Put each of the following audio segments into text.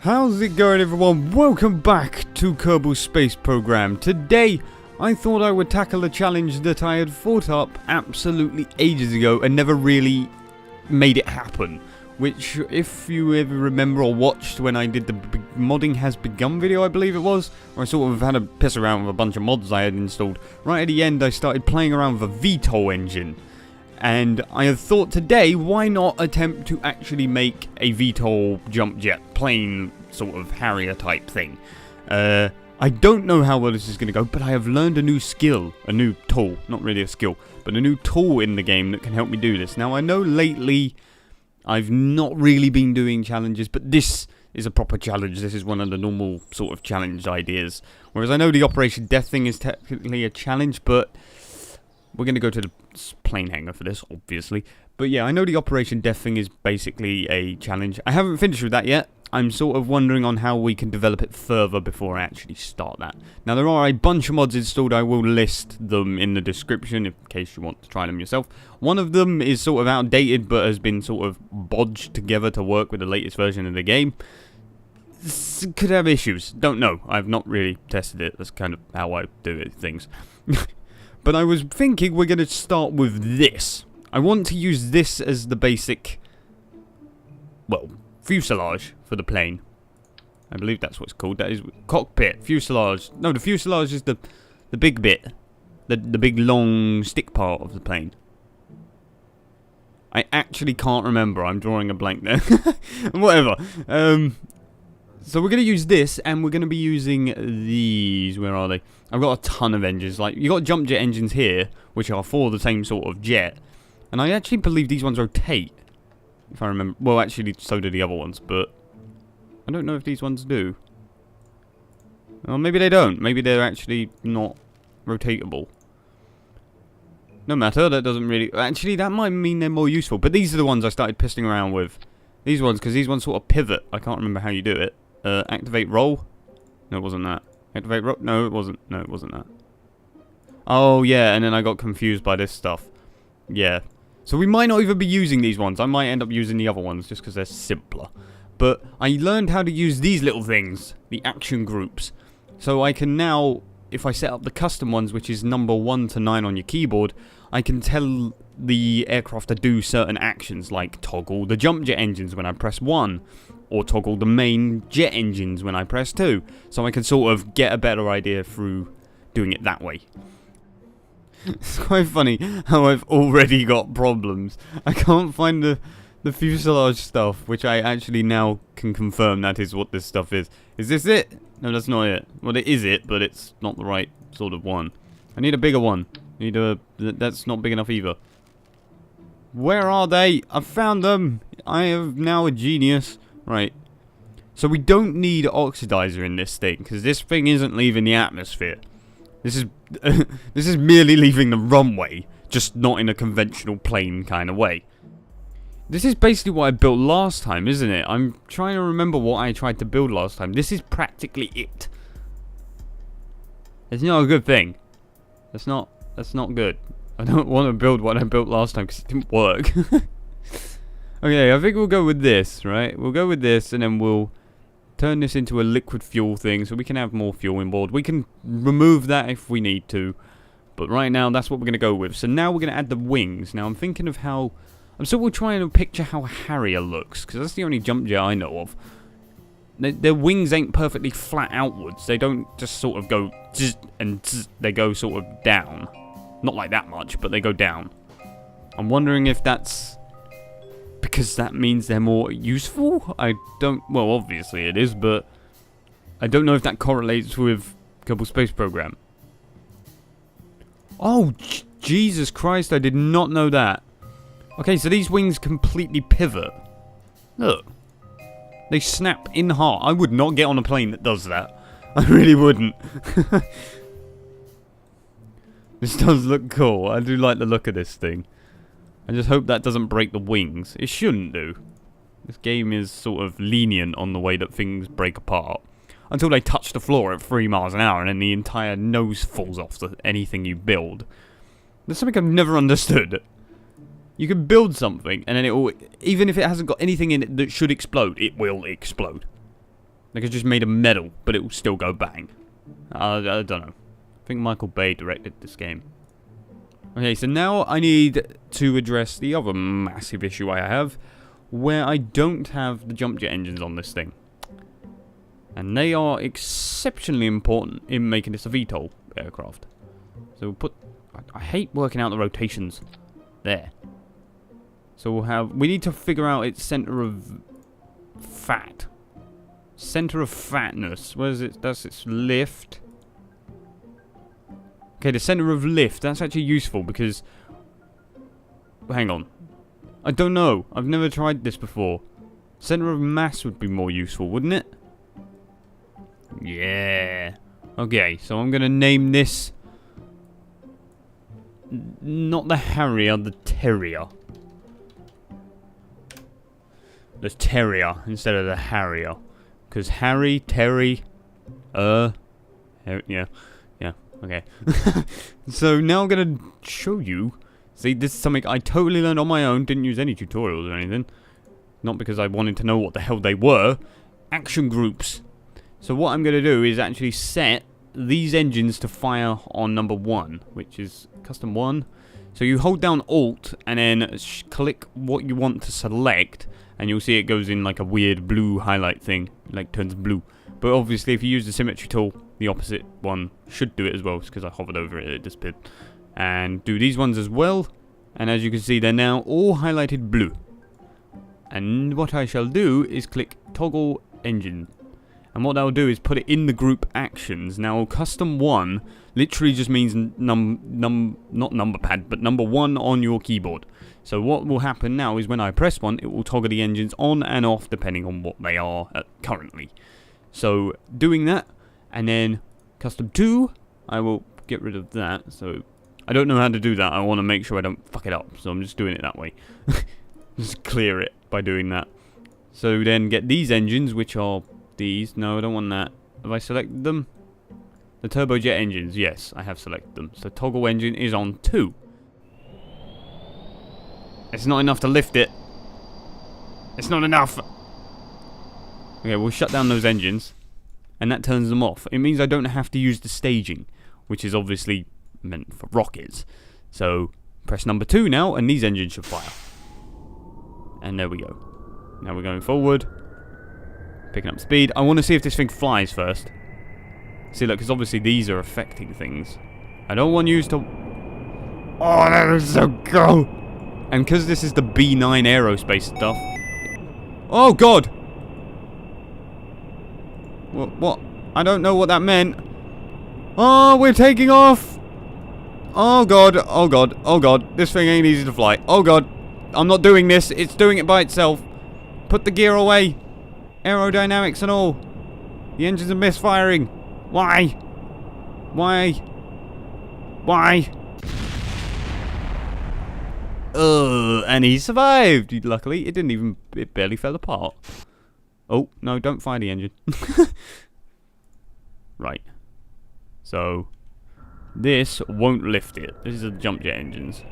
How's it going, everyone? Welcome back to Kerbal Space Program. Today, I thought I would tackle a challenge that I had thought up absolutely ages ago and never really made it happen. Which, if you ever remember or watched when I did the Modding Has Begun video, I believe it was, where I sort of had a piss around with a bunch of mods I had installed. Right at the end, I started playing around with a VTOL engine. And I had thought today, why not attempt to actually make a VTOL jump jet plane sort of Harrier type thing. I don't know how well this is going to go, but I have learned a new skill, a new tool, not really a skill, but a new tool in the game that can help me do this. Now I know lately I've not really been doing challenges, but this is a proper challenge. This is one of the normal sort of challenge ideas. Whereas I know the Operation Death thing is technically a challenge, but we're going to go to the plane hangar for this, obviously. But yeah, I know the Operation Death thing is basically a challenge. I haven't finished with that yet. I'm sort of wondering on how we can develop it further before I actually start that. Now, there are a bunch of mods installed. I will list them in the description in case you want to try them yourself. One of them is sort of outdated, but has been sort of bodged together to work with the latest version of the game. This could have issues. Don't know. I've not really tested it. That's kind of how I do it, things. But I was thinking we're going to start with this. I want to use this as the basic, well, fuselage for the plane. I believe that's what it's called. That is cockpit, fuselage. No, the fuselage is the big bit. The big long stick part of the plane. I actually can't remember. I'm drawing a blank there. Whatever. So we're going to use this, and we're going to be using these. Where are they? I've got a ton of engines. Like, you got jump jet engines here, which are for the same sort of jet. And I actually believe these ones rotate. If I remember. Well, actually, so do the other ones, but I don't know if these ones do. Well, maybe they don't. Maybe they're actually not rotatable. No matter, that doesn't really... Actually, that might mean they're more useful. But these are the ones I started pissing around with. These ones, because these ones sort of pivot. I can't remember how you do it. Activate roll? No, it wasn't that. Activate roll? No, it wasn't. No, it wasn't that. Oh, yeah, and then I got confused by this stuff. Yeah. So we might not even be using these ones. I might end up using the other ones just because they're simpler. But I learned how to use these little things, the action groups. So I can now, if I set up the custom ones, which is number 1 to 9 on your keyboard, I can tell the aircraft to do certain actions, like toggle the jump jet engines when I press 1, or toggle the main jet engines when I press 2. So I can sort of get a better idea through doing it that way. It's quite funny how I've already got problems. I can't find the fuselage stuff, which I actually now can confirm that is what this stuff is. Is this it? No, that's not it. Well, it is it, but it's not the right sort of one. I need a bigger one. That's not big enough either. Where are they? I've found them. I am now a genius. Right. So we don't need oxidizer in this thing, because this thing isn't leaving the atmosphere. This is this is merely leaving the runway, just not in a conventional plane kind of way. This is basically what I built last time, isn't it? I'm trying to remember what I tried to build last time. This is practically it. It's not a good thing. That's not good. I don't want to build what I built last time because it didn't work. Okay, I think we'll go with this, right? We'll go with this, and then we'll turn this into a liquid fuel thing so we can have more fuel on board. We can remove that if we need to, but right now that's what we're going to go with. So now we're going to add the wings. Now I'm thinking of how... I'm sort of trying to picture how a Harrier looks, because that's the only jump jet I know of. Their wings ain't perfectly flat outwards. They don't just sort of go zzz and zzz. They go sort of down. Not like that much, but they go down. I'm wondering if that's because that means they're more useful? I don't... Well, obviously it is, but I don't know if that correlates with Kerbal Space Program. Oh, Jesus Christ, I did not know that. Okay, so these wings completely pivot. Look. They snap in half. I would not get on a plane that does that. I really wouldn't. This does look cool. I do like the look of this thing. I just hope that doesn't break the wings. It shouldn't do. This game is sort of lenient on the way that things break apart. Until they touch the floor at 3 miles an hour and then the entire nose falls off to anything you build. That's something I've never understood. You can build something and then it will, even if it hasn't got anything in it that should explode, it will explode. Like it's just made of metal, but it will still go bang. I don't know. I think Michael Bay directed this game. Okay, so now I need to address the other massive issue I have, where I don't have the jump jet engines on this thing. And they are exceptionally important in making this a VTOL aircraft. So we'll put... I hate working out the rotations there. So we'll have... We need to figure out its center of fat. Center of fatness. Where is it? That's its lift. Okay, the center of lift. That's actually useful because... Hang on. I don't know. I've never tried this before. Center of mass would be more useful, wouldn't it? Yeah. Okay, so I'm going to name this... Not the Harrier, the Terrier. The Terrier instead of the Harrier. Because Harry, Terry... Yeah. Yeah, okay. So now I'm going to show you... See, this is something I totally learned on my own. Didn't use any tutorials or anything. Not because I wanted to know what the hell they were. Action groups. So what I'm going to do is actually set these engines to fire on number 1, which is custom 1. So you hold down Alt and then click what you want to select, and you'll see it goes in like a weird blue highlight thing, like turns blue. But obviously if you use the symmetry tool, the opposite one should do it as well, because I hovered over it, it disappeared. And do these ones as well, and as you can see they're now all highlighted blue. And what I shall do is click toggle engine. And what that will do is put it in the group actions. Now, custom 1 literally just means not number pad, but number 1 on your keyboard. So what will happen now is when I press 1, it will toggle the engines on and off depending on what they are currently. So doing that, and then custom 2, I will get rid of that. So I don't know how to do that. I want to make sure I don't fuck it up. So I'm just doing it that way. Just clear it by doing that. So then get these engines, which are... These. No, I don't want that. Have I selected them? The turbojet engines. Yes, I have selected them. So toggle engine is on 2. It's not enough to lift it. It's not enough. Okay, we'll shut down those engines. And that turns them off. It means I don't have to use the staging, which is obviously meant for rockets. So press number 2 now, and these engines should fire. And there we go. Now we're going forward. Picking up speed. I want to see if this thing flies first. See, look, because obviously these are affecting things. I don't want you to... Oh, that is so cool! And because this is the B9 aerospace stuff... Oh, God! What? I don't know what that meant. Oh, we're taking off! Oh, God. Oh, God. Oh, God. This thing ain't easy to fly. Oh, God. I'm not doing this. It's doing it by itself. Put the gear away. Aerodynamics and all. The engines are misfiring. Why? Why? Why? And he survived. Luckily, it didn't even... It barely fell apart. Oh, no, don't fire the engine. Right. So, this won't lift it. This is the jump jet engines.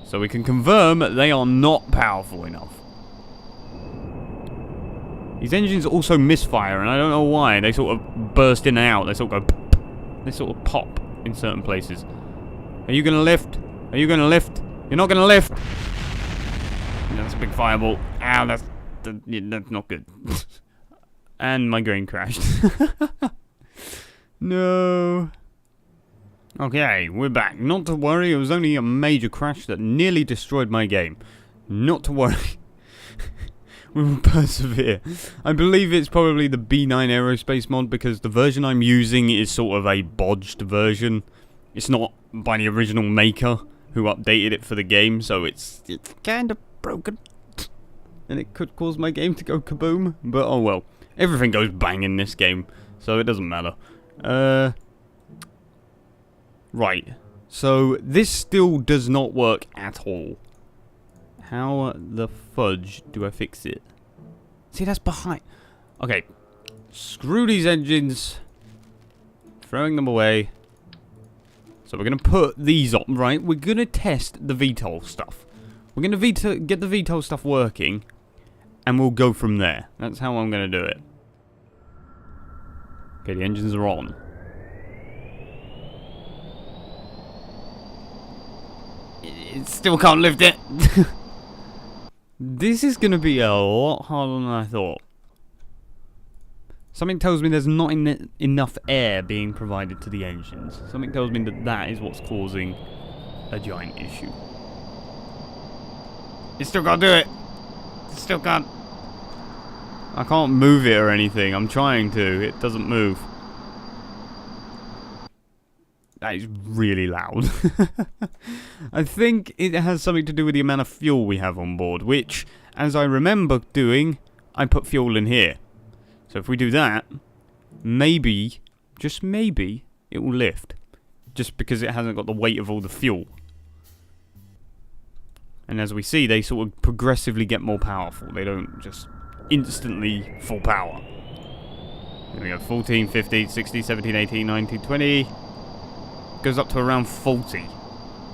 So we can confirm that they are not powerful enough. These engines also misfire, and I don't know why. They sort of burst in and out. They sort of go... They sort of pop in certain places. Are you going to lift? Are you going to lift? You're not going to lift! That's a big fireball. Ow, that's not good. And my grain crashed. No. Okay, we're back. Not to worry, it was only a major crash that nearly destroyed my game. Not to worry. We will persevere. I believe it's probably the B9 Aerospace mod because the version I'm using is sort of a bodged version. It's not by the original maker who updated it for the game, so it's kind of broken. And it could cause my game to go kaboom, but oh well. Everything goes bang in this game, so it doesn't matter. Right. So this still does not work at all. How the fudge do I fix it? See, that's behind. Okay. Screw these engines. Throwing them away. So we're going to put these on, right? We're going to test the VTOL stuff. We're going to get the VTOL stuff working. And we'll go from there. That's how I'm going to do it. Okay, the engines are on. It still can't lift it. This is going to be a lot harder than I thought. Something tells me there's not enough air being provided to the engines. Something tells me that that is what's causing a giant issue. It still can't do it. It still can't. I can't move it or anything. I'm trying to. It doesn't move. That is really loud. I think it has something to do with the amount of fuel we have on board, which, as I remember doing, I put fuel in here. So if we do that, maybe, just maybe, it will lift. Just because it hasn't got the weight of all the fuel. And as we see, they sort of progressively get more powerful. They don't just instantly full power. Here we go, 14, 15, 16, 17, 18, 19, 20... Goes up to around 40.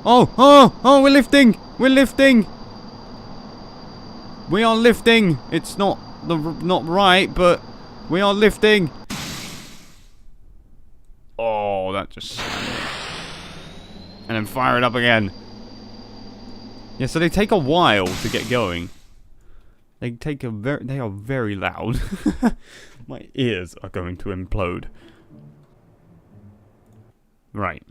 Oh, we're lifting! We're lifting! We are lifting! It's not right, but we are lifting! Oh, that just... And then fire it up again. Yeah, so they take a while to get going. They are very loud. My ears are going to implode. Right.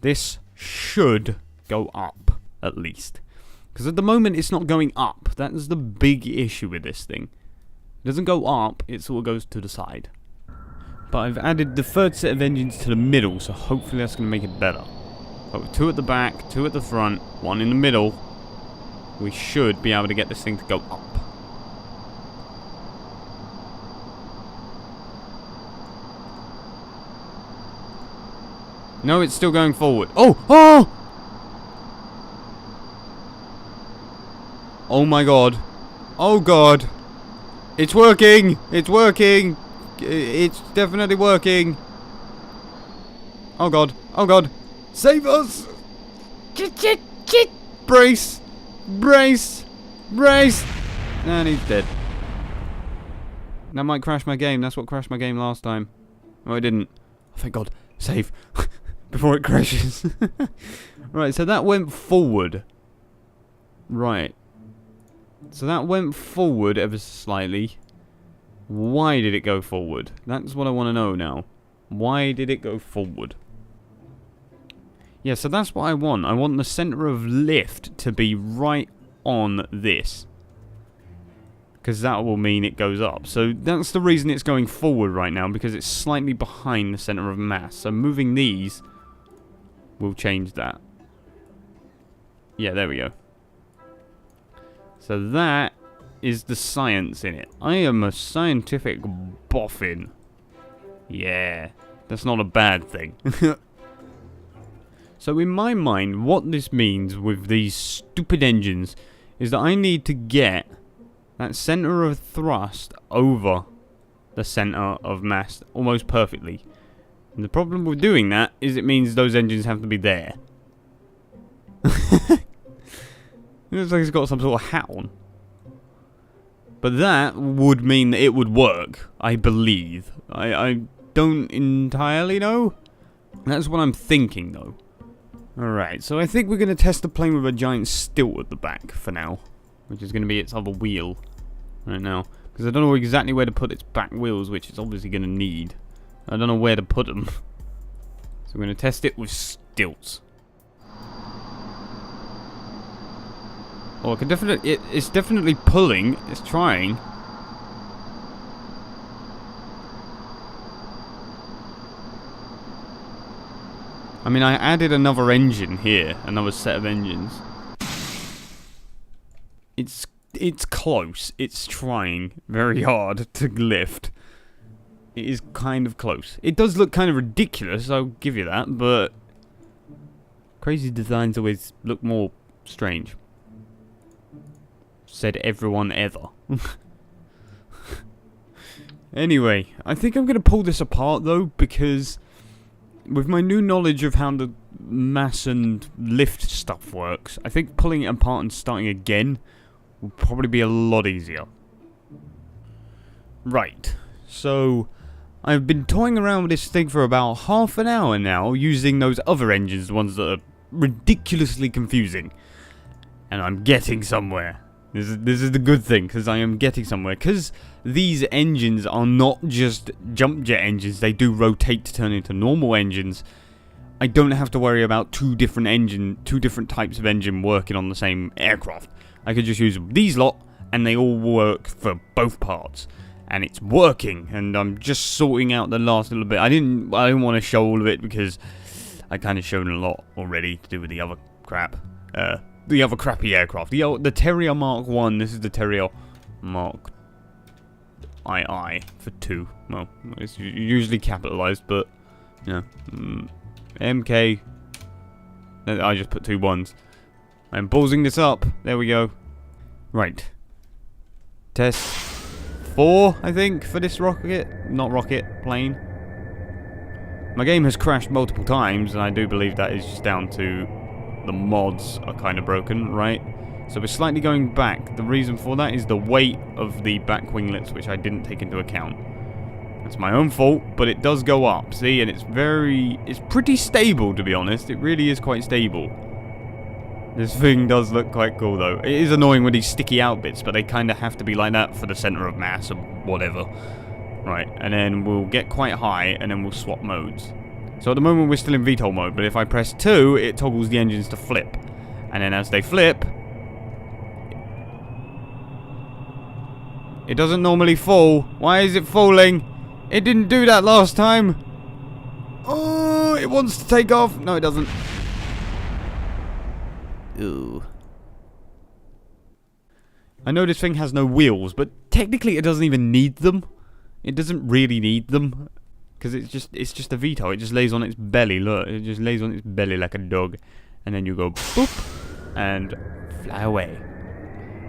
This should go up, at least. Because at the moment it's not going up. That's the big issue with this thing. It doesn't go up, it sort of goes to the side. But I've added the third set of engines to the middle, so hopefully that's going to make it better. But with 2 at the back, 2 at the front, 1 in the middle, we should be able to get this thing to go up. No, it's still going forward. Oh! Oh my god. Oh god. It's working! It's working! It's definitely working. Oh god. Oh god. Save us! Shit! Brace! Brace! Brace! And he's dead. That might crash my game. That's what crashed my game last time. Oh, it didn't. Oh, thank god. Save. Before it crashes. Right, so that went forward. Right. So that went forward ever so slightly. Why did it go forward? That's what I want to know now. Why did it go forward? Yeah, so that's what I want. I want the center of lift to be right on this. Because that will mean it goes up. So that's the reason it's going forward right now, because it's slightly behind the center of mass. So moving these will change that. Yeah, there we go. So that is the science in it. I am a scientific boffin. Yeah, that's not a bad thing. So in my mind, what this means with these stupid engines is that I need to get that center of thrust over the center of mass almost perfectly. And the problem with doing that is it means those engines have to be there. It looks like it's got some sort of hat on. But that would mean that it would work, I believe. I don't entirely know. That's what I'm thinking, though. Alright, so I think we're going to test the plane with a giant stilt at the back for now. Which is going to be its other wheel right now. Because I don't know exactly where to put its back wheels, which it's obviously going to need. I don't know where to put them. So we're going to test it with stilts. Oh, I can definitely... It's definitely pulling. It's trying. I mean, I added another engine here. Another set of engines. It's close. It's trying very hard to lift. It is kind of close. It does look kind of ridiculous, I'll give you that, but crazy designs always look more strange. Said everyone ever. Anyway, I think I'm going to pull this apart though, because with my new knowledge of how the mass and lift stuff works, I think pulling it apart and starting again will probably be a lot easier. Right, so I've been toying around with this thing for about half an hour now, using those other engines, the ones that are ridiculously confusing. And I'm getting somewhere. This is the good thing, because I am getting somewhere. Because these engines are not just jump jet engines, they do rotate to turn into normal engines. I don't have to worry about two different types of engine working on the same aircraft. I could just use these lot, and they all work for both parts. And it's working, and I'm just sorting out the last little bit. I didn't want to show all of it because I kind of showed a lot already to do with the other crap. The other crappy aircraft. The Terrier Mark 1. This is the Terrier Mark II for 2. Well, it's usually capitalized, but you know, MK. I just put 2 1s. I'm ballsing this up. There we go. Right. Test 4, I think, for this plane. My game has crashed multiple times, and I do believe that is just down to the mods are kind of broken, right? So we're slightly going back. The reason for that is the weight of the back winglets, which I didn't take into account. That's my own fault, but it does go up, see? And it's pretty stable, to be honest. It really is quite stable. This thing does look quite cool, though. It is annoying with these sticky out bits, but they kind of have to be like that for the center of mass or whatever. Right, and then we'll get quite high, and then we'll swap modes. So at the moment we're still in VTOL mode, but if I press 2, it toggles the engines to flip. And then as they flip, it doesn't normally fall. Why is it falling? It didn't do that last time. Oh, it wants to take off. No, it doesn't. Ooh. I know this thing has no wheels, but technically it doesn't even need them. It doesn't really need them, because it's just a VTOL. It just lays on its belly. Look, it just lays on its belly like a dog, and then you go boop and fly away.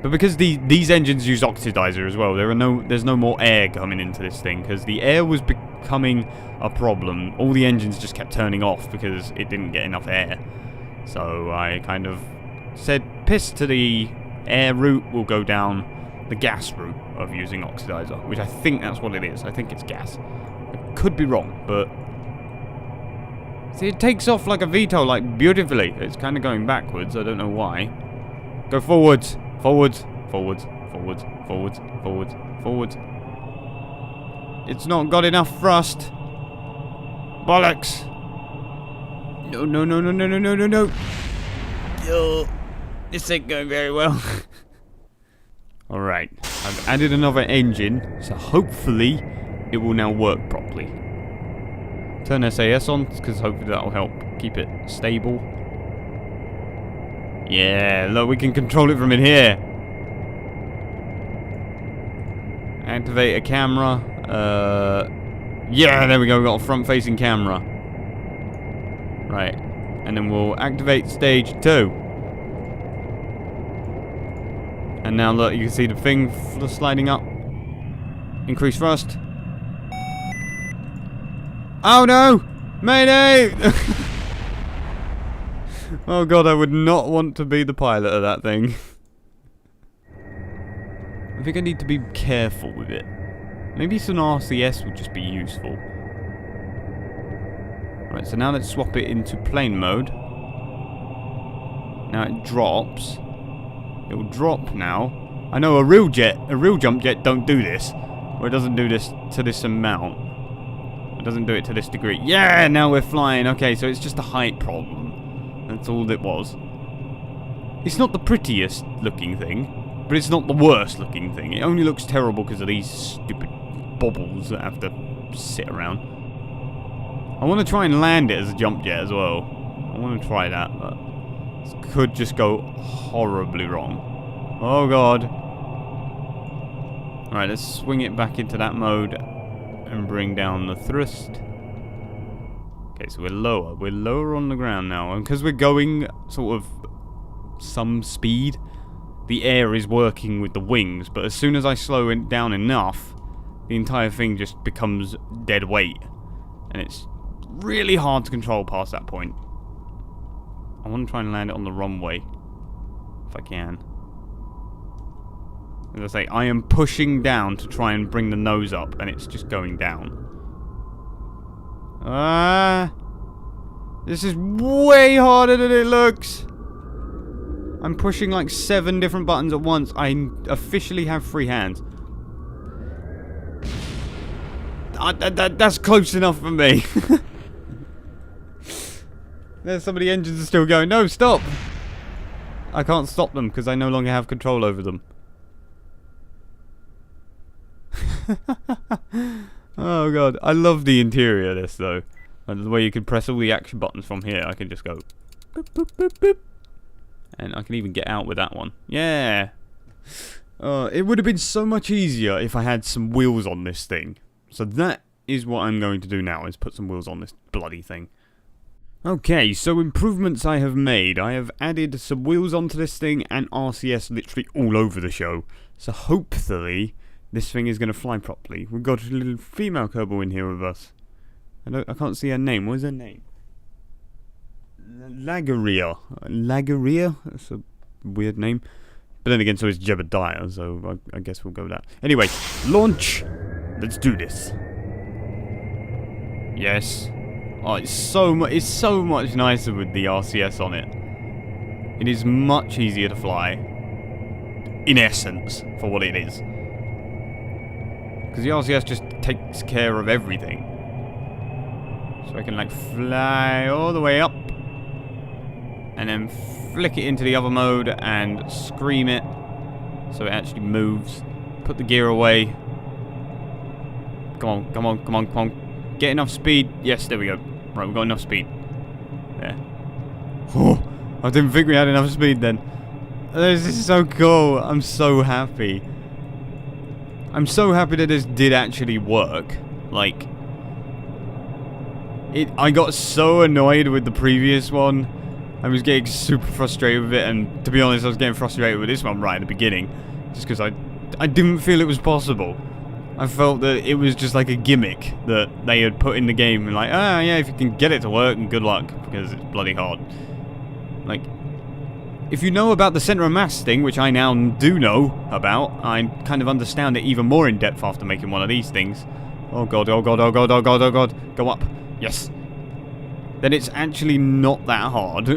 But because these engines use oxidizer as well, there's no more air coming into this thing, because the air was becoming a problem. All the engines just kept turning off because it didn't get enough air. So I kind of said, piss to the air route, we'll go down the gas route of using oxidizer, which I think that's what it is. I think it's gas. I could be wrong, but see, it takes off like a VTOL, like beautifully. It's kind of going backwards. I don't know why. Go forwards, forwards, forwards, forwards, forwards, forwards, forwards. It's not got enough thrust. Bollocks. No, no, no, no, no, no, no, no, no. Oh, this ain't going very well. Alright, I've added another engine, so hopefully it will now work properly. Turn SAS on, because hopefully that will help keep it stable. Yeah, look, we can control it from in here. Activate a camera. Yeah, there we go, we've got a front-facing camera. Right, and then we'll activate stage 2. And now look, you can see the thing sliding up. Increase thrust. Oh no! Mayday! Oh god, I would not want to be the pilot of that thing. I think I need to be careful with it. Maybe some RCS would just be useful. Right, so now let's swap it into plane mode. Now it drops. It will drop now. I know a real jump jet don't do this. Or it doesn't do this to this amount. It doesn't do it to this degree. Yeah, now we're flying. Okay, so it's just a height problem. That's all it was. It's not the prettiest looking thing, but it's not the worst looking thing. It only looks terrible because of these stupid bobbles that have to sit around. I want to try and land it as a jump jet as well. I want to try that, but this could just go horribly wrong. Oh god. Alright, let's swing it back into that mode and bring down the thrust. Okay, so we're lower. We're lower on the ground now. And because we're going sort of some speed, the air is working with the wings. But as soon as I slow it down enough, the entire thing just becomes dead weight. And it's really hard to control past that point. I want to try and land it on the runway, if I can. As I say, I am pushing down to try and bring the nose up, and it's just going down. This is way harder than it looks. I'm pushing like 7 different buttons at once. I officially have free hands. That's close enough for me. There's some of the engines are still going. No, stop! I can't stop them because I no longer have control over them. Oh god, I love the interior of this though. And the way you can press all the action buttons from here, I can just go boop, boop, boop, boop. And I can even get out with that one. Yeah! It would have been so much easier if I had some wheels on this thing. So that is what I'm going to do now, is put some wheels on this bloody thing. Okay, so improvements I have made. I have added some wheels onto this thing and RCS literally all over the show. So hopefully this thing is going to fly properly. We've got a little female Kerbal in here with us. I can't see her name. What is her name? Lagaria. Lagaria? That's a weird name. But then again, so is Jebediah, so I guess we'll go with that. Anyway, launch! Let's do this. Yes. Oh, it's so much nicer with the RCS on it. It is much easier to fly. In essence, for what it is. Because the RCS just takes care of everything. So I can like fly all the way up. And then flick it into the other mode and scream it. So it actually moves. Put the gear away. Come on, come on, come on, come on. Get enough speed. Yes, there we go. Right, we've got enough speed. There. Oh, I didn't think we had enough speed then. This is so cool. I'm so happy. I'm so happy that this did actually work. Like, I got so annoyed with the previous one. I was getting super frustrated with it, and to be honest, I was getting frustrated with this one right at the beginning. Just because I didn't feel it was possible. I felt that it was just like a gimmick that they had put in the game, and like, yeah, if you can get it to work, and good luck, because it's bloody hard. Like, if you know about the center of mass thing, which I now do know about, I kind of understand it even more in depth after making one of these things. Oh god, oh god, oh god, oh god, oh god. Go up. Yes. Then it's actually not that hard.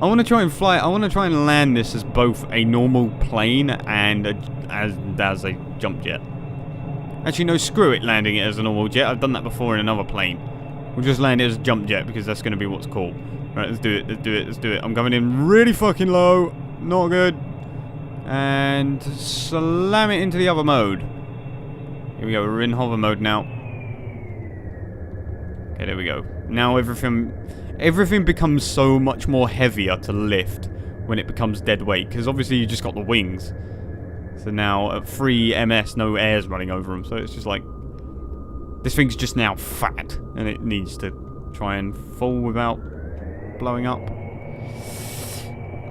I want to try and fly. I want to try and land this as both a normal plane and as a jump jet. Actually, no, screw it landing it as a normal jet. I've done that before in another plane. We'll just land it as a jump jet because that's going to be what's cool. Right, let's do it. Let's do it. Let's do it. I'm coming in really fucking low. Not good. And slam it into the other mode. Here we go. We're in hover mode now. Okay, there we go. Now everything becomes so much more heavier to lift when it becomes dead weight, because obviously you just got the wings. So now at 3 ms, no air's running over them. So it's just like, this thing's just now fat, and it needs to try and fall without blowing up.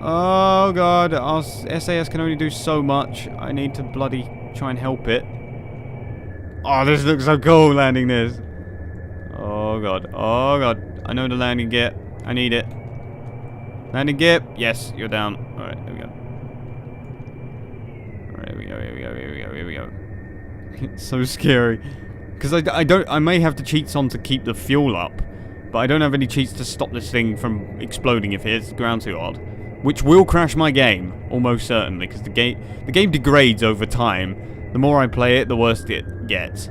Oh god, our SAS can only do so much. I need to bloody try and help it. Oh, this looks so cool landing this. Oh god, oh god. I know the landing gear. I need it. Landing gear. Yes, you're down. Alright, here we go. Alright, here we go, here we go, here we go, here we go. It's so scary. Because I may have to cheat some to keep the fuel up, but I don't have any cheats to stop this thing from exploding if it hits the ground too hard. Which will crash my game, almost certainly, because the game degrades over time. The more I play it, the worse it gets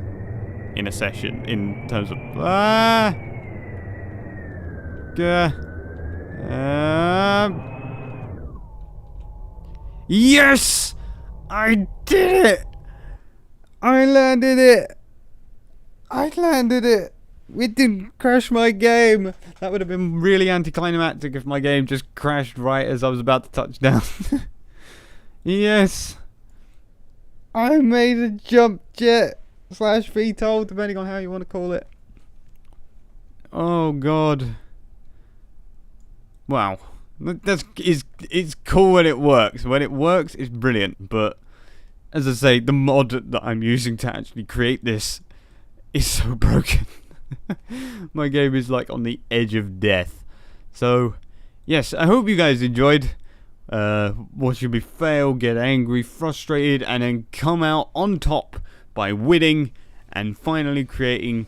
in a session, in terms of... Yes! I did it! I landed it! I landed it! It didn't crash my game! That would have been really anticlimactic if my game just crashed right as I was about to touch down. Yes! I made a jump jet / VTOL, depending on how you want to call it. Oh god. Wow. It's cool when it works. When it works, it's brilliant. But, as I say, the mod that I'm using to actually create this is so broken. My game is like on the edge of death. So, yes, I hope you guys enjoyed. watching me fail, get angry, frustrated, and then come out on top by winning and finally creating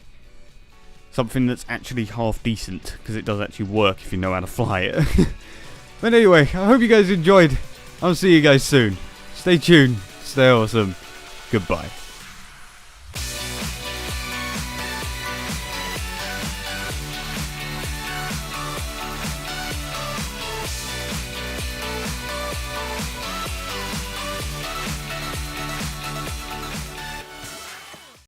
something that's actually half decent, because it does actually work if you know how to fly it. But anyway, I hope you guys enjoyed. I'll see you guys soon. Stay tuned, stay awesome, goodbye.